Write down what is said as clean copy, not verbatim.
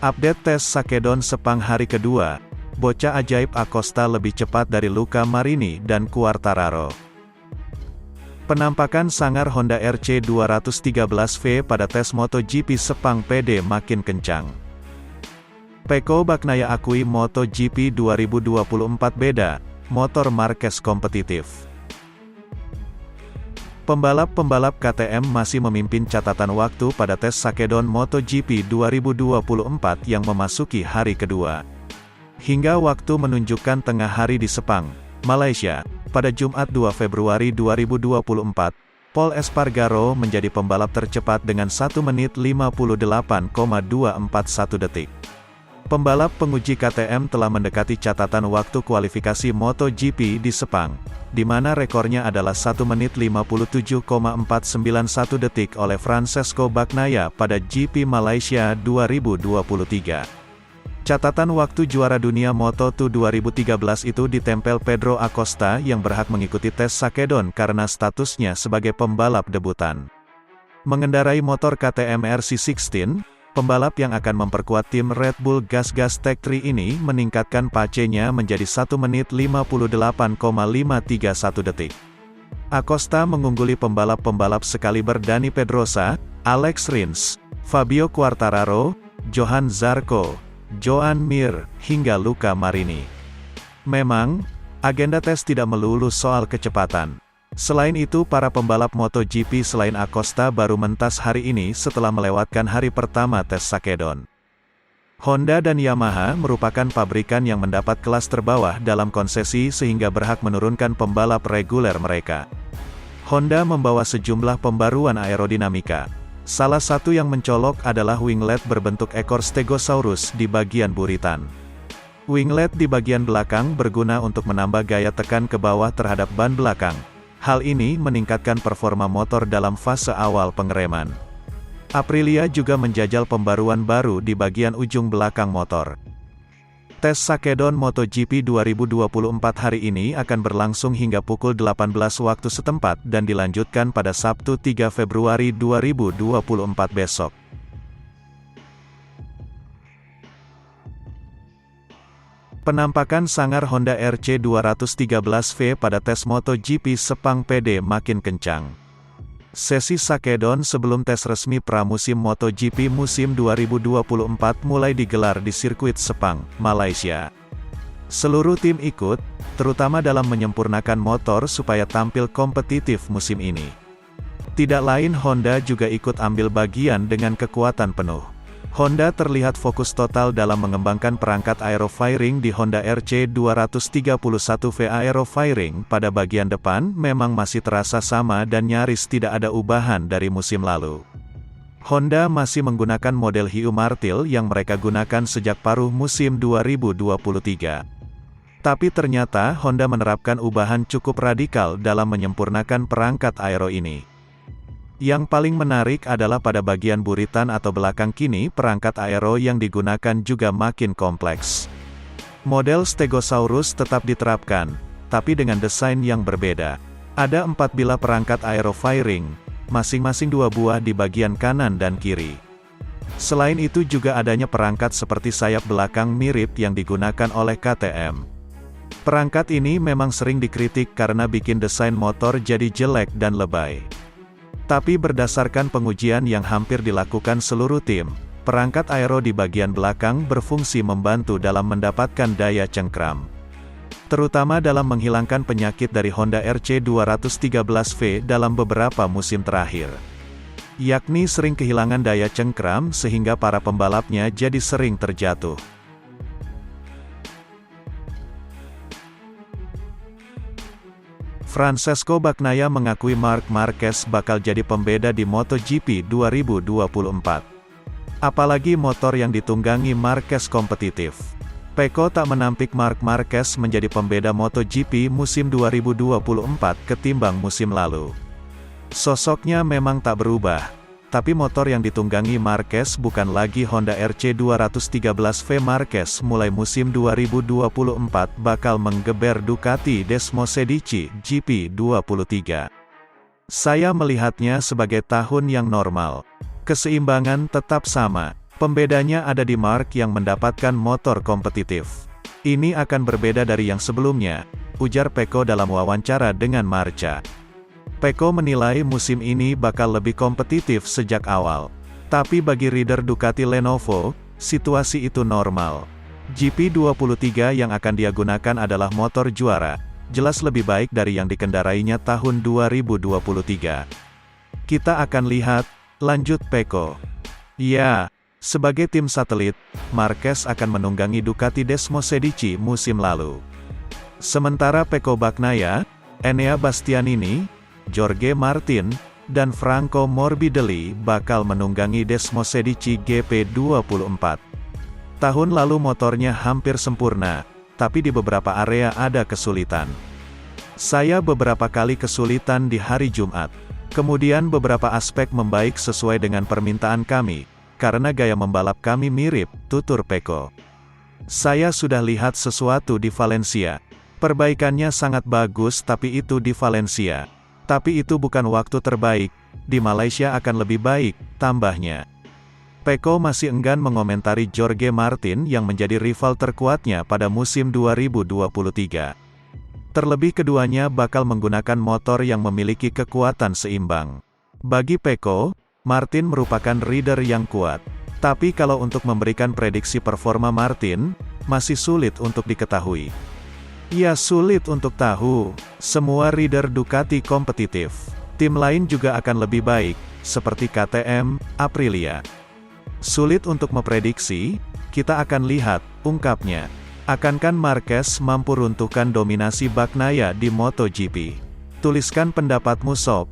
Update tes Sakedon Sepang hari kedua. Bocah ajaib Acosta lebih cepat dari Luca Marini dan Quartararo. Penampakan sangar Honda RC213V pada tes MotoGP Sepang PD makin kencang. Pecco Bagnaia akui MotoGP 2024 beda, motor Marquez kompetitif. Pembalap-pembalap KTM masih memimpin catatan waktu pada tes Sakedon MotoGP 2024 yang memasuki hari kedua. Hingga waktu menunjukkan tengah hari di Sepang, Malaysia, pada Jumat 2 Februari 2024, Pol Espargaro menjadi pembalap tercepat dengan 1 menit 58,241 detik. Pembalap penguji KTM telah mendekati catatan waktu kualifikasi MotoGP di Sepang, di mana rekornya adalah 1 menit 57,491 detik oleh Francesco Bagnaia pada GP Malaysia 2023. Catatan waktu juara dunia Moto2 2013 itu ditempel Pedro Acosta yang berhak mengikuti tes Sakedon karena statusnya sebagai pembalap debutan. Mengendarai motor KTM RC16, pembalap yang akan memperkuat tim Red Bull Gas Tech 3 ini meningkatkan pace-nya menjadi 1 menit 58,531 detik. Acosta mengungguli pembalap-pembalap sekaliber Dani Pedrosa, Alex Rins, Fabio Quartararo, Johan Zarco, Joan Mir, hingga Luca Marini. Memang, agenda tes tidak melulu soal kecepatan. Selain itu para pembalap MotoGP selain Acosta baru mentas hari ini setelah melewatkan hari pertama tes Sakedon. Honda dan Yamaha merupakan pabrikan yang mendapat kelas terbawah dalam konsesi sehingga berhak menurunkan pembalap reguler mereka. Honda membawa sejumlah pembaruan aerodinamika. Salah satu yang mencolok adalah winglet berbentuk ekor Stegosaurus di bagian buritan. Winglet di bagian belakang berguna untuk menambah gaya tekan ke bawah terhadap ban belakang. Hal ini meningkatkan performa motor dalam fase awal pengereman. Aprilia juga menjajal pembaruan baru di bagian ujung belakang motor. Tes Sakedon MotoGP 2024 hari ini akan berlangsung hingga pukul 18 waktu setempat dan dilanjutkan pada Sabtu 3 Februari 2024 besok. Penampakan sangar Honda RC213V pada tes MotoGP Sepang PD makin kencang. Sesi Sakedon sebelum tes resmi pramusim MotoGP musim 2024 mulai digelar di sirkuit Sepang, Malaysia. Seluruh tim ikut, terutama dalam menyempurnakan motor supaya tampil kompetitif musim ini. Tidak lain Honda juga ikut ambil bagian dengan kekuatan penuh. Honda terlihat fokus total dalam mengembangkan perangkat aerofiring di Honda RC231V. Aerofiring pada bagian depan memang masih terasa sama dan nyaris tidak ada ubahan dari musim lalu. Honda masih menggunakan model hiu martil yang mereka gunakan sejak paruh musim 2023. Tapi ternyata Honda menerapkan ubahan cukup radikal dalam menyempurnakan perangkat aero ini. Yang paling menarik adalah pada bagian buritan atau belakang kini perangkat aero yang digunakan juga makin kompleks. Model Stegosaurus tetap diterapkan, tapi dengan desain yang berbeda. Ada 4 bilah perangkat aerofiring, masing-masing 2 buah di bagian kanan dan kiri. Selain itu juga adanya perangkat seperti sayap belakang mirip yang digunakan oleh KTM. Perangkat ini memang sering dikritik karena bikin desain motor jadi jelek dan lebay. Tapi berdasarkan pengujian yang hampir dilakukan seluruh tim, perangkat aero di bagian belakang berfungsi membantu dalam mendapatkan daya cengkram. Terutama dalam menghilangkan penyakit dari Honda RC213V dalam beberapa musim terakhir. Yakni sering kehilangan daya cengkram sehingga para pembalapnya jadi sering terjatuh. Francesco Bagnaia mengakui Marc Marquez bakal jadi pembeda di MotoGP 2024. Apalagi motor yang ditunggangi Marquez kompetitif. Pecco tak menampik Marc Marquez menjadi pembeda MotoGP musim 2024 ketimbang musim lalu. Sosoknya memang tak berubah, tapi motor yang ditunggangi Marquez bukan lagi Honda RC213V. Marquez mulai musim 2024 bakal menggeber Ducati Desmosedici GP23. Saya melihatnya sebagai tahun yang normal. Keseimbangan tetap sama, Pembedanya ada di Mark yang mendapatkan motor kompetitif. Ini akan berbeda dari yang sebelumnya, ujar Pecco dalam wawancara dengan Marca. Pecco menilai musim ini bakal lebih kompetitif sejak awal. Tapi bagi rider Ducati Lenovo, situasi itu normal. GP23 yang akan dia gunakan adalah motor juara, jelas lebih baik dari yang dikendarainya tahun 2023. Kita akan lihat, lanjut Pecco. Ya, sebagai tim satelit, Marquez akan menunggangi Ducati Desmosedici musim lalu. Sementara Pecco Bagnaia, Enea Bastianini, Jorge Martin, dan Franco Morbidelli bakal menunggangi Desmosedici GP24. Tahun lalu motornya hampir sempurna, tapi di beberapa area ada kesulitan. Saya beberapa kali kesulitan di hari Jumat. Kemudian beberapa aspek membaik sesuai dengan permintaan kami, karena gaya membalap kami mirip, tutur Pecco. Saya sudah lihat sesuatu di Valencia. Perbaikannya sangat bagus tapi itu di Valencia. Tapi itu bukan waktu terbaik, di Malaysia akan lebih baik, tambahnya. Pecco masih enggan mengomentari Jorge Martin yang menjadi rival terkuatnya pada musim 2023. Terlebih keduanya bakal menggunakan motor yang memiliki kekuatan seimbang. Bagi Pecco, Martin merupakan rider yang kuat. Tapi kalau untuk memberikan prediksi performa Martin, masih sulit untuk diketahui. Ya sulit untuk tahu, semua rider Ducati kompetitif. Tim lain juga akan lebih baik, seperti KTM, Aprilia. Sulit untuk memprediksi, kita akan lihat, ungkapnya. Akankah Marquez mampu runtuhkan dominasi Bagnaia di MotoGP? Tuliskan pendapatmu sob.